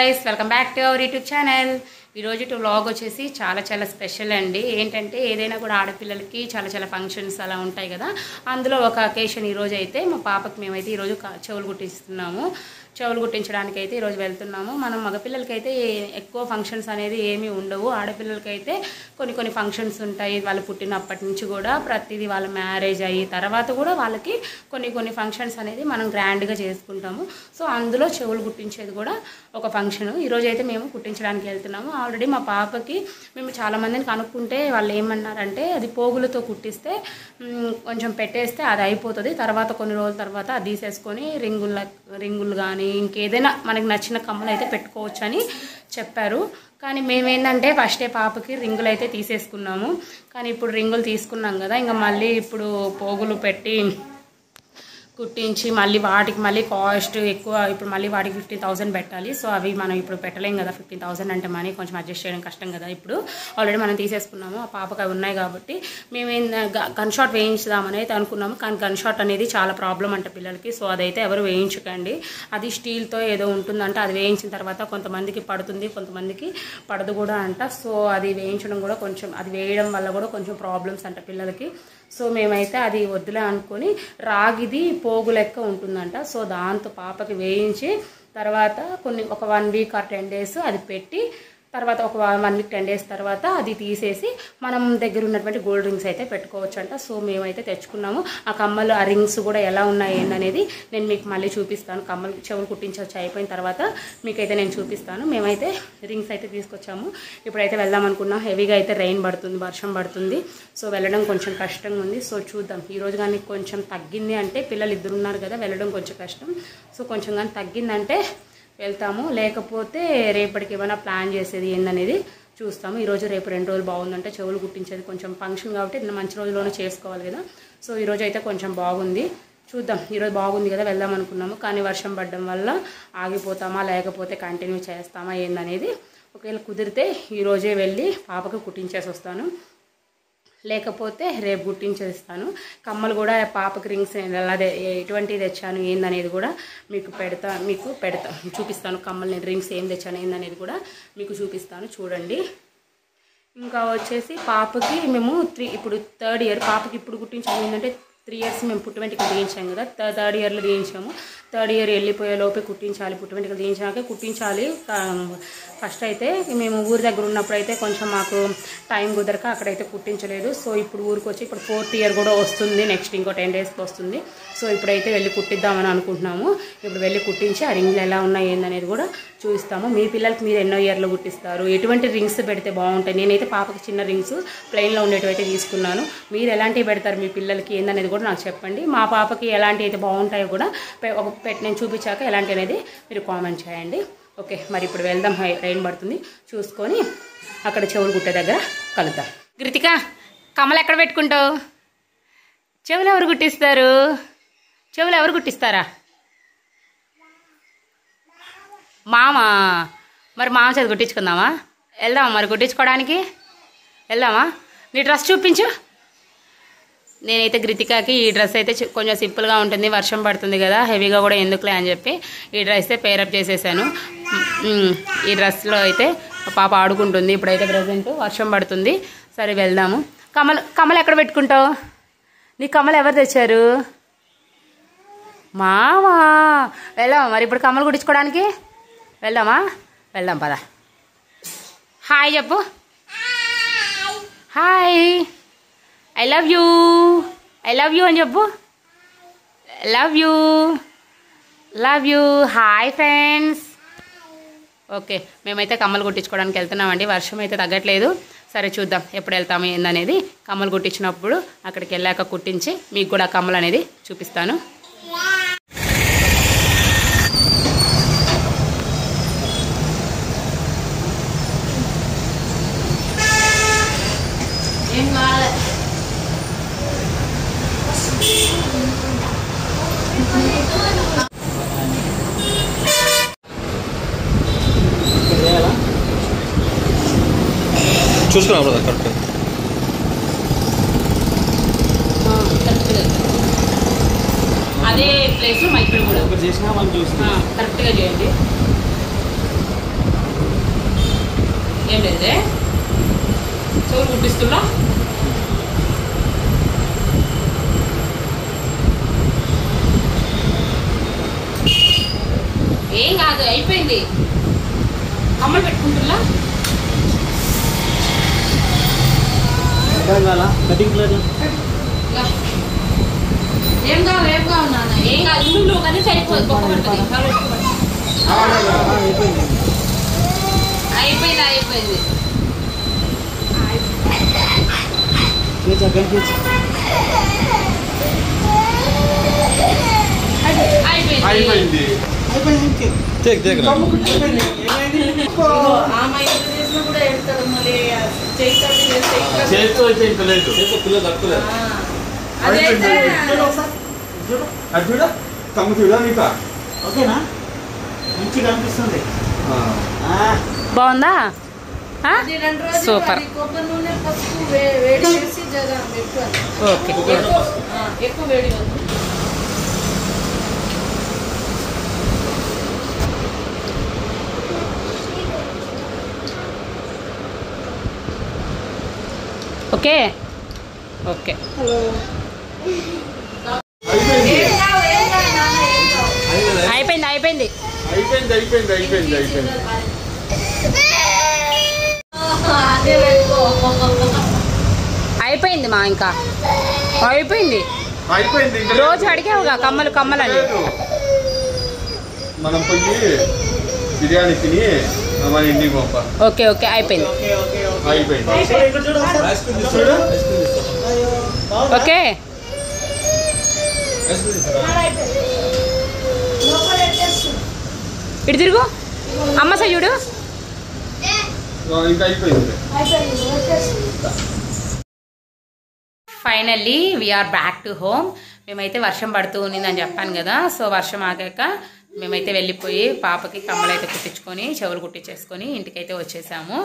guys, welcome back to our YouTube channel. ఈ రోజు vlog వచ్చేసి చాలా స్పెషల్ అండి. ఏంటంటే ఏదైనా కూడా ఆడపిల్లలకి చాలా ఫంక్షన్స్ అలా ఉంటాయి కదా, అందులో ఒక అకేషన్ ఈ రోజు అయితే మా పాపకి మేమైతే ఈ రోజు చెవులు కుట్టిస్తున్నాము. చెవులు కుట్టించడానికి అయితే ఈరోజు వెళ్తున్నాము. మనం మగపిల్లలకైతే ఎక్కువ ఫంక్షన్స్ అనేది ఏమీ ఉండవు. ఆడపిల్లలకైతే కొన్ని ఫంక్షన్స్ ఉంటాయి. వాళ్ళు పుట్టినప్పటి నుంచి కూడా ప్రతిదీ వాళ్ళ మ్యారేజ్ అయ్యి తర్వాత కూడా వాళ్ళకి కొన్ని ఫంక్షన్స్ అనేది మనం గ్రాండ్గా చేసుకుంటాము. సో అందులో చెవులు కుట్టించేది కూడా ఒక ఫంక్షన్. ఈరోజు అయితే మేము కుట్టించడానికి వెళ్తున్నాము. ఆల్రెడీ మా పాపకి మేము చాలామందిని కనుక్కుంటే వాళ్ళు ఏమన్నారంటే అది పోగులతో కుట్టిస్తే కొంచెం పెట్టేస్తే అది అయిపోతుంది, తర్వాత కొన్ని రోజుల తర్వాత అది తీసేసుకొని రింగులు కానీ ఇంకేదైనా మనకి నచ్చిన కమ్మలు అయితే పెట్టుకోవచ్చు అని చెప్పారు. కానీ మేమేంటంటే ఫస్టే పాపకి రింగులు అయితే తీసేసుకున్నాము. కానీ ఇప్పుడు రింగులు తీసుకున్నాం కదా, ఇంకా మళ్ళీ ఇప్పుడు పోగులు పెట్టి కుట్టించి వాటికి కాస్ట్ ఎక్కువ. ఇప్పుడు మళ్ళీ వాటికి 15,000 పెట్టాలి. సో అవి మనం ఇప్పుడు పెట్టలేం కదా, 15,000 అంటే మనీ కొంచెం అడ్జస్ట్ చేయడం కష్టం కదా. ఇప్పుడు ఆల్రెడీ మనం తీసేసుకున్నాము, ఆ పాపకు అవి ఉన్నాయి కాబట్టి మేము గన్ షాట్ వేయించుదామని అయితే అనుకున్నాము. కానీ గన్ షాట్ అనేది చాలా ప్రాబ్లం అంట పిల్లలకి. సో అదైతే ఎవరు వేయించకండి. అది స్టీల్తో ఏదో ఉంటుందంట. అది వేయించిన తర్వాత కొంతమందికి పడుతుంది, కొంతమందికి పడదు కూడా అంట. సో అది వేయించడం కూడా అది వేయడం వల్ల కూడా కొంచెం ప్రాబ్లమ్స్ అంట పిల్లలకి. సో మేమైతే అది వద్దులే అనుకొని రాగిది పోగు లెక్క ఉంటుందంట. సో దాంతో పాపకి వేయించి తర్వాత ఒక 1 వీక్ ఆర్ 10 డేస్ అది పెట్టి తర్వాత ఒక 1 వీక్ 10 డేస్ తర్వాత అది తీసేసి మనం దగ్గర ఉన్నటువంటి గోల్డ్ రింగ్స్ అయితే పెట్టుకోవచ్చు అంట. సో మేమైతే తెచ్చుకున్నాము. ఆ కమ్మలు ఆ రింగ్స్ కూడా ఎలా ఉన్నాయి ఏంటనేది నేను మీకు మళ్ళీ చూపిస్తాను. కమ్మలు చెవులు కుట్టించవచ్చు అయిపోయిన తర్వాత మీకైతే నేను చూపిస్తాను. మేమైతే రింగ్స్ అయితే తీసుకొచ్చాము. ఇప్పుడైతే వెళ్దాం అనుకున్నాం. హెవీగా అయితే వర్షం పడుతుంది. సో వెళ్ళడం కొంచెం కష్టంగా ఉంది. సో చూద్దాం. ఈరోజు కానీ కొంచెం తగ్గింది అంటే, పిల్లలు 2 ఉన్నారు కదా, వెళ్ళడం కొంచెం కష్టం. సో కొంచెం కానీ తగ్గిందంటే వెళ్తాము, లేకపోతే రేపటికి ఏమైనా ప్లాన్ చేసేది ఏందనేది చూస్తాము. ఈరోజు రేపు 2 రోజులు బాగుందంటే చెవులు కుట్టించేది కొంచెం ఫంక్షన్ కాబట్టి మంచి రోజుల్లోనే చేసుకోవాలి కదా. సో ఈరోజు అయితే కొంచెం బాగుంది. చూద్దాం. ఈరోజు బాగుంది కదా, వెళ్దాం అనుకున్నాము. కానీ వర్షం పడడం వల్ల ఆగిపోతామా లేకపోతే కంటిన్యూ చేస్తామా ఏందనేది. ఒకవేళ కుదిరితే ఈరోజే వెళ్ళి పాపకు కుట్టించేసి వస్తాను, లేకపోతే రేపు కుట్టించేస్తాను. కమ్మలు కూడా పాపకి రింగ్స్ అదే ఎటువంటివి తెచ్చాను ఏందనేది కూడా మీకు చూపిస్తాను. కమ్మలు నేను రింగ్స్ ఏం తెచ్చాను ఏందనేది కూడా మీకు చూపిస్తాను, చూడండి. ఇంకా వచ్చేసి పాపకి మేము ఇప్పుడు 3rd ఇయర్ పాపకి ఇప్పుడు కుట్టించాము. ఏంటంటే 3 ఇయర్స్ మేము పుట్టు వెంట్రుకలు తీయించాము కదా, 3rd ఇయర్లో తీయించాము. 3rd ఇయర్ వెళ్ళిపోయే లోపే కుట్టించాలి, పుట్టు వెంట్రుకలు తీయించాక కుట్టించాలి. ఫస్ట్ అయితే మేము ఊరి దగ్గర ఉన్నప్పుడు అయితే కొంచెం మాకు టైం కుదరక అక్కడైతే కుట్టించలేదు. సో ఇప్పుడు ఊరికి వచ్చి ఇప్పుడు 4th ఇయర్ కూడా వస్తుంది, నెక్స్ట్ ఇంకో 10 డేస్కి వస్తుంది. సో ఇప్పుడైతే వెళ్ళి కుట్టిద్దామని అనుకుంటున్నాము. ఇప్పుడు వెళ్ళి కుట్టించి ఆ రింగ్లు ఎలా ఉన్నాయి ఏందనేది కూడా చూస్తాము. మీ పిల్లలకి మీరు ఎన్నో ఇయర్లో కుట్టిస్తారు, ఎటువంటి రింగ్స్ పెడితే బాగుంటాయి? నేనైతే పాపకి చిన్న రింగ్స్ ప్లెయిన్లో ఉండేటివి అయితే తీసుకున్నాను. మీరు ఎలాంటివి పెడతారు మీ పిల్లలకి ఏందనేది కూడా నాకు చెప్పండి. మా పాపకి ఎలాంటివి అయితే బాగుంటాయో కూడా నేను చూపించాక ఎలాంటి అనేది మీరు కామెంట్ చేయండి. ఓకే, మరి ఇప్పుడు వెళ్దాం. రైన్ పడుతుంది, చూసుకొని అక్కడ చెవులు కుట్టే దగ్గర కలుద్దాం. కృతిక, కమ్మలు ఎక్కడ పెట్టుకుంటావు? చెవులు ఎవరు కుట్టిస్తారు? చెవులు ఎవరు కుట్టిస్తారా? మామా. మరి మామ చేతి కుట్టించుకుందామా? వెళ్దామా మరి కుట్టించుకోవడానికి? వెళ్దామా? నీ డ్రెస్ చూపించు. నేనైతే కృతికాకి ఈ డ్రెస్ అయితే కొంచెం సింపుల్గా ఉంటుంది, వర్షం పడుతుంది కదా, హెవీగా కూడా ఎందుకులే అని చెప్పి ఈ డ్రెస్ అయితే పేరప్ చేసేసాను. ఈ డ్రెస్లో అయితే పాప ఆడుకుంటుంది. ఇప్పుడైతే ప్రజెంట్ వర్షం పడుతుంది. సరే వెళ్దాము. కమ్మలు ఎక్కడ పెట్టుకుంటావు? నీ కమ్మలు ఎవరు తెచ్చారు? మావా. వెళ్దామా మరి ఇప్పుడు కమ్మలు కుట్టించుకోవడానికి? వెళ్దాం పద. హాయ్ చెప్పు. హాయ్. ఐ లవ్ యూ అని చెప్పు. Love you. Hi friends. Okay, మేమైతే కమ్మలు కుట్టించుకోవడానికి వెళ్తున్నామండి. వర్షం అయితే తగ్గట్లేదు. సరే చూద్దాం ఎప్పుడు వెళ్తాము ఏందనేది. కమ్మలు కుట్టించినప్పుడు అక్కడికి వెళ్ళాక కుట్టించి మీకు కూడా కమ్మలు అనేది చూపిస్తాను. చూసుకున్నా కరెక్ట్. అదే ప్లేస్ ఇక్కడ కూడా చేసినా మనం చూసి కరెక్ట్గా చేయండి. ఏం లేదే చెవులు కుట్టిస్తున్నా. ఏం కాదు, అయిపోయింది. కమ్మలు పెట్టుకుంటున్నా. ఏం కావు నాన్న, ఏం కాదు. ఇల్లు కానీ సరిపోదు. అయిపోయింది. అయిపోయింది. బాగుందా? సూపర్. ఓకే ఎక్కువ వేడి. Okay okay. అయిపోయింది. అయిపోయింది. అయిపోయింది మా ఇంకా అయిపోయింది. రోజు అడిగావుగా కమ్మలు కమ్మలని. మనం పోయి బిర్యానీ తిని ఇంటికి పంప. ఓకే ఓకే అయిపోయింది. ఓకే ఇటు తిరుగు. అమ్మ సయ్యుడు. Finally we are back to home. మేమైతే వర్షం పడుతూ ఉన్నిందని చెప్పాను కదా. సో వర్షం ఆగాక మేమైతే వెళ్ళిపోయి పాపకి కమ్మలు అయితే కుట్టించుకొని చెవులు కుట్టించేసుకొని ఇంటికైతే వచ్చేసాము.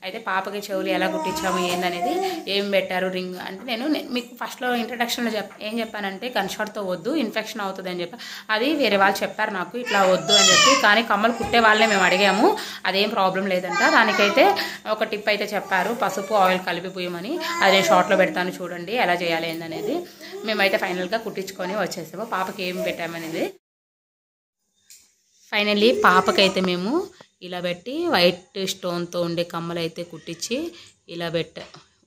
అయితే పాపకి చెవులు ఎలా కుట్టించాము ఏందనేది, ఏం పెట్టారు రింగ్ అంటే నేను మీకు ఫస్ట్లో ఇంట్రడక్షన్లో ఏం చెప్పానంటే గన్ షాట్తో వద్దు, ఇన్ఫెక్షన్ అవుతుంది అని చెప్పి. అది వేరే వాళ్ళు చెప్పారు నాకు ఇట్లా వద్దు అని చెప్పి. కానీ కమ్మలు కుట్టే వాళ్ళనే మేము అడిగాము, అదేం ప్రాబ్లం లేదంట. దానికైతే ఒక టిప్ అయితే చెప్పారు, పసుపు ఆయిల్ కలిపి పోయమని. అది నేను షార్ట్లో పెడతాను చూడండి ఎలా చేయాలి ఏందనేది. మేమైతే ఫైనల్గా కుట్టించుకొని వచ్చేసాము. పాపకి ఏం పెట్టామనేది ఫైనల్లీ పాపకైతే మేము ఇలా పెట్టి వైట్ స్టోన్తో ఉండే కమ్మలు అయితే కుట్టించి ఇలా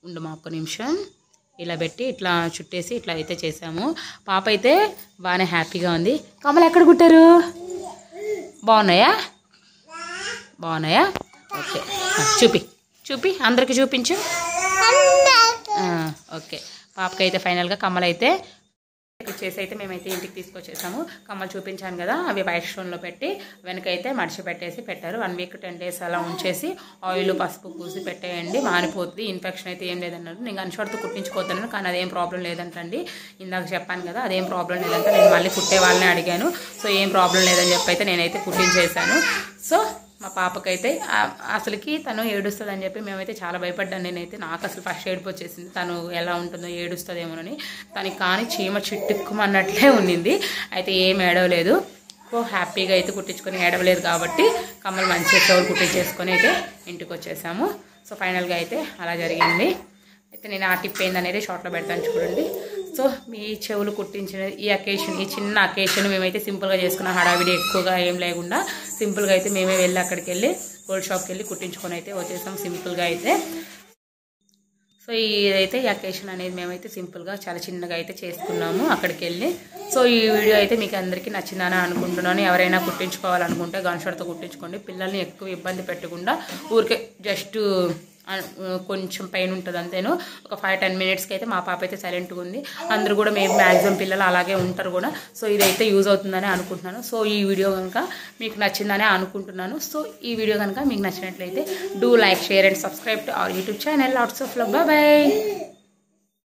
ఉండమా ఒక్క నిమిషం, ఇలా పెట్టి ఇట్లా చుట్టేసి ఇట్లా అయితే చేసాము. పాప అయితే బాగానే హ్యాపీగా ఉంది. కమ్మలు ఎక్కడ కుట్టారు? బాగున్నాయా? ఓకే చూపి అందరికి చూపించు. ఓకే పాపకైతే ఫైనల్గా కమ్మలు అయితే ఇచ్చేసి అయితే మేమైతే ఇంటికి తీసుకొచ్చేసాము. కమ్మలు చూపించాను కదా, అవి వైట్ స్టోన్లో పెట్టి వెనకైతే మడిచి పెట్టారు. 1 వీక్ 10 డేస్ అలా ఉంచేసి ఆయిల్ పసుపు పూసి పెట్టేయండి, మానిపోతుంది. ఇన్ఫెక్షన్ అయితే ఏం లేదన్నారు. నేను గన్షాట్తో కుట్టించుకోవద్దాను, కానీ అదేం ప్రాబ్లం లేదంటండి. ఇందాక చెప్పాను కదా అదేం ప్రాబ్లం లేదంటే. నేను మళ్ళీ కుట్టే వాళ్ళని అడిగాను. సో ఏం ప్రాబ్లం లేదని చెప్పి అయితే నేనైతే కుట్టించేసాను. సో మా పాపకైతే అసలుకి తను ఏడుస్తుందని చెప్పి మేమైతే చాలా భయపడ్డాను. నేనైతే నాకు అసలు ఫస్ట్ ఏడుపు వచ్చేసింది, తను ఎలా ఉంటుందో ఏడుస్తుందేమోనని. తనకి కానీ చీమ చిట్టుక్కుమన్నట్లే ఉన్నింది. అయితే ఏం ఏడవలేదు. సో హ్యాపీగా అయితే కుట్టించుకొని ఏడవలేదు కాబట్టి కమ్మలు మంచిగా చెవులు కుట్టించేసుకొని అయితే ఇంటికి వచ్చేసాము. సో ఫైనల్గా అయితే అలా జరిగింది. అయితే నేను ఆ టిప్ ఏందనేది షార్ట్లో పెడతాను చూడండి. సో మీ చెవులు కుట్టించిన ఈ చిన్న అకేషన్ మేమైతే సింపుల్గా చేసుకున్నాం. హడావిడి ఎక్కువగా ఏం లేకుండా సింపుల్గా అయితే మేమే వెళ్ళి అక్కడికి వెళ్ళి గోల్డ్ షాప్కి వెళ్ళి కుట్టించుకొని అయితే వచ్చేసాం సింపుల్గా అయితే. సో ఇదైతే ఈ అకేషన్ అనేది మేమైతే సింపుల్గా చాలా చిన్నగా అయితే చేసుకున్నాము అక్కడికి వెళ్ళి. సో ఈ వీడియో అయితే మీకు అందరికీ నచ్చిందని అనుకుంటున్నాను. ఎవరైనా కుట్టించుకోవాలనుకుంటే గన్షాట్తో కుట్టించుకోండి. పిల్లల్ని ఎక్కువ ఇబ్బంది పెట్టకుండా ఊరికే జస్ట్ కొంచెం పెయిన్ ఉంటుంది అంతేను. ఒక 5-10 మినిట్స్కి అయితే మా పాప అయితే సైలెంట్గా ఉంది. అందరూ కూడా మేము మ్యాక్సిమం పిల్లలు అలాగే ఉంటారు కూడా. సో ఇదైతే యూజ్ అవుతుందని అనుకుంటున్నాను. సో ఈ వీడియో కనుక మీకు నచ్చిందని అనుకుంటున్నాను. సో ఈ వీడియో కనుక మీకు నచ్చినట్లయితే do like, share and subscribe to our YouTube channel. Lots of love. By.